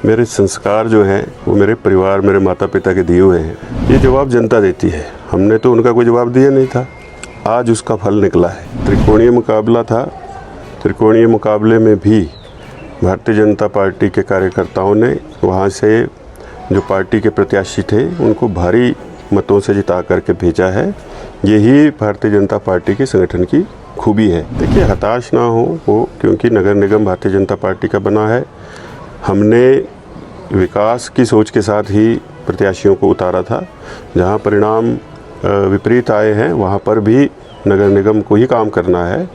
मेरे संस्कार जो हैं वो मेरे परिवार, मेरे माता पिता के दिए हुए हैं। ये जवाब जनता देती है, हमने तो उनका कोई जवाब दिया नहीं था। आज उसका फल निकला है। त्रिकोणीय मुकाबला था, त्रिकोणीय मुकाबले में भी भारतीय जनता पार्टी के कार्यकर्ताओं ने वहाँ से जो पार्टी के प्रत्याशी थे उनको भारी मतों से जिता करके भेजा है। यही भारतीय जनता पार्टी के संगठन की खूबी है। देखिए, हताश ना हो वो, क्योंकि नगर निगम भारतीय जनता पार्टी का बना है। हमने विकास की सोच के साथ ही प्रत्याशियों को उतारा था। जहां परिणाम विपरीत आए हैं वहां पर भी नगर निगम को ही काम करना है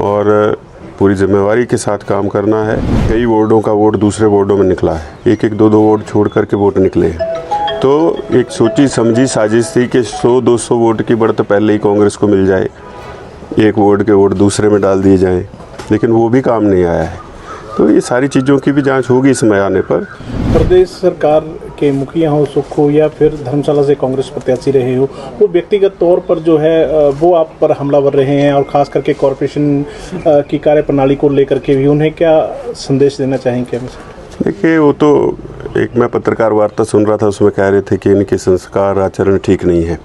और पूरी जिम्मेवारी के साथ काम करना है। कई वार्डों का वोट दूसरे वार्डों में निकला है, एक एक दो वोट छोड़ करके वोट निकले हैं। तो एक सोची समझी साजिश थी कि 100-200 वोट की बढ़त पहले ही कांग्रेस को मिल जाए, एक वार्ड के वोट दूसरे में डाल दिए जाएं, लेकिन वो भी काम नहीं आया है। तो ये सारी चीज़ों की भी जांच होगी समय आने पर। प्रदेश सरकार के मुखिया हो, सुख हो, या फिर धर्मशाला से कांग्रेस प्रत्याशी रहे हो, वो व्यक्तिगत तौर पर जो है वो आप पर हमलावर रहे हैं और ख़ास करके कॉरपोरेशन की कार्यप्रणाली को लेकर के भी उन्हें क्या संदेश देना चाहेंगे? देखिए, वो तो एक मैं पत्रकार वार्ता सुन रहा था, उसमें कह रहे थे कि इनके संस्कार आचरण ठीक नहीं है।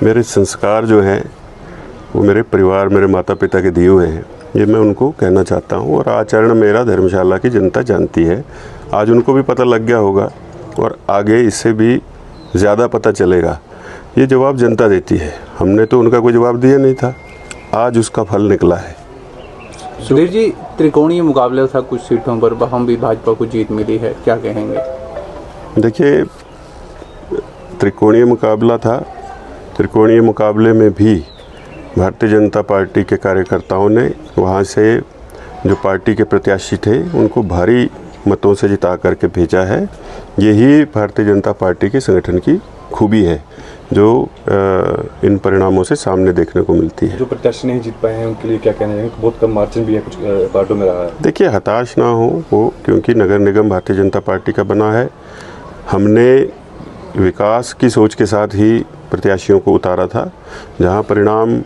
मेरे संस्कार जो हैं वो मेरे परिवार, मेरे माता पिता के दिए हुए हैं, ये मैं उनको कहना चाहता हूँ। और आचरण मेरा धर्मशाला की जनता जानती है। आज उनको भी पता लग गया होगा और आगे इससे भी ज़्यादा पता चलेगा। ये जवाब जनता देती है, हमने तो उनका कोई जवाब दिया नहीं था। आज उसका फल निकला है। सुधीर जी, त्रिकोणीय मुकाबला था, कुछ सीटों पर हम भी भाजपा को जीत मिली है, क्या कहेंगे? देखिए, त्रिकोणीय मुकाबला था, त्रिकोणीय मुकाबले में भी भारतीय जनता पार्टी के कार्यकर्ताओं ने वहाँ से जो पार्टी के प्रत्याशी थे उनको भारी मतों से जिता करके भेजा है। यही भारतीय जनता पार्टी के संगठन की खूबी है जो इन परिणामों से सामने देखने को मिलती है। जो प्रत्याशी नहीं जीत पाए हैं उनके लिए क्या कहना है? बहुत कम मार्जिन भी है, कुछ वार्डों में रहा है। देखिए, हताश ना हो वो, क्योंकि नगर निगम भारतीय जनता पार्टी का बना है। हमने विकास की सोच के साथ ही प्रत्याशियों को उतारा था। जहां परिणाम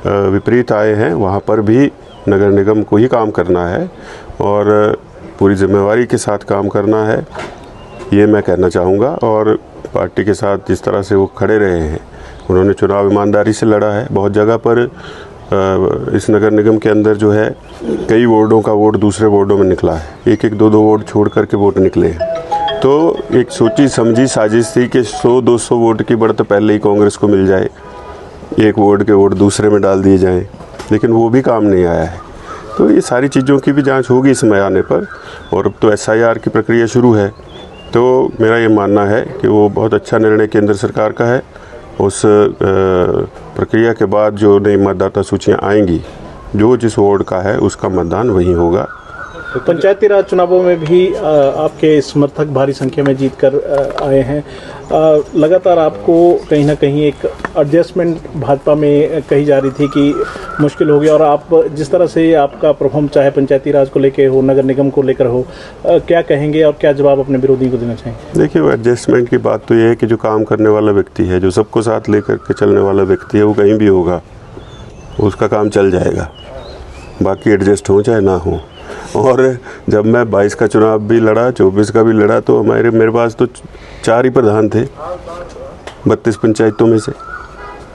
विपरीत आए हैं वहां पर भी नगर निगम को ही काम करना है और पूरी जिम्मेवारी के साथ काम करना है, ये मैं कहना चाहूँगा। और पार्टी के साथ जिस तरह से वो खड़े रहे हैं, उन्होंने चुनाव ईमानदारी से लड़ा है। बहुत जगह पर इस नगर निगम के अंदर जो है कई वार्डों का वोट दूसरे वार्डों में निकला है, एक एक दो वोट छोड़ करके वोट निकले हैं। तो एक सोची समझी साजिश थी कि 100-200 वोट की बढ़त पहले ही कांग्रेस को मिल जाए, एक वार्ड के वोट दूसरे में डाल दिए जाएं, लेकिन वो भी काम नहीं आया है। तो ये सारी चीज़ों की भी जांच होगी समय आने पर। और अब तो SIR की प्रक्रिया शुरू है। तो मेरा ये मानना है कि वो बहुत अच्छा निर्णय केंद्र सरकार का है। उस प्रक्रिया के बाद जो नई मतदाता सूचियाँ आएंगी, जो जिस वार्ड का है उसका मतदान वहीं होगा। तो पंचायती राज चुनावों में भी आपके समर्थक भारी संख्या में जीत कर आए हैं। लगातार आपको कहीं ना कहीं एक एडजस्टमेंट भाजपा में कही जा रही थी कि मुश्किल हो गया, और आप जिस तरह से आपका परफॉर्म चाहे पंचायती राज को लेकर हो, नगर निगम को लेकर हो, क्या कहेंगे और क्या जवाब अपने विरोधी को देना चाहेंगे? देखिए, वो एडजस्टमेंट की बात तो ये है कि जो काम करने वाला व्यक्ति है, जो सबको साथ लेकर के चलने वाला व्यक्ति है, वो कहीं भी होगा, उसका काम चल जाएगा। बाकी एडजस्ट हो चाहे ना हो। और जब मैं 22 का चुनाव भी लड़ा, 24 का भी लड़ा, तो मेरे पास तो 4 ही प्रधान थे 32 पंचायतों में से।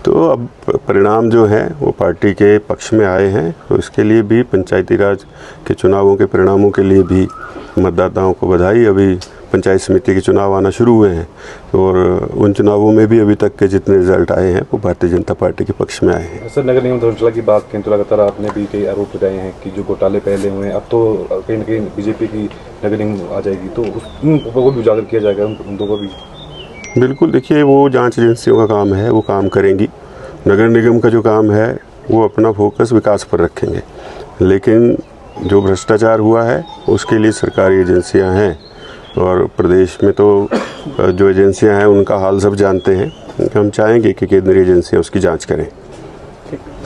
तो अब परिणाम जो हैं वो पार्टी के पक्ष में आए हैं। तो इसके लिए भी पंचायती राज के चुनावों के परिणामों के लिए भी मतदाताओं को बधाई। अभी पंचायत समिति के चुनाव आना शुरू हुए हैं और उन चुनावों में भी अभी तक के जितने रिजल्ट आए हैं वो भारतीय जनता पार्टी के पक्ष में आए हैं। सर, नगर निगम धर्मशाला की बात करें तो लगातार आपने भी कई आरोप लगाए हैं कि जो घोटाले पहले हुए हैं, अब तो कहीं ना कहीं बीजेपी की नगर निगम आ जाएगी, तो उन को भी उजागर किया जाएगा, उन को भी? बिल्कुल। देखिए, वो जांच एजेंसियों का काम है, वो काम करेंगी। नगर निगम का जो काम है वो अपना फोकस विकास पर रखेंगे, लेकिन जो भ्रष्टाचार हुआ है उसके लिए सरकारी एजेंसियां हैं और प्रदेश में तो जो एजेंसियां हैं उनका हाल सब जानते हैं। हम चाहेंगे कि केंद्रीय एजेंसियां उसकी जांच करें।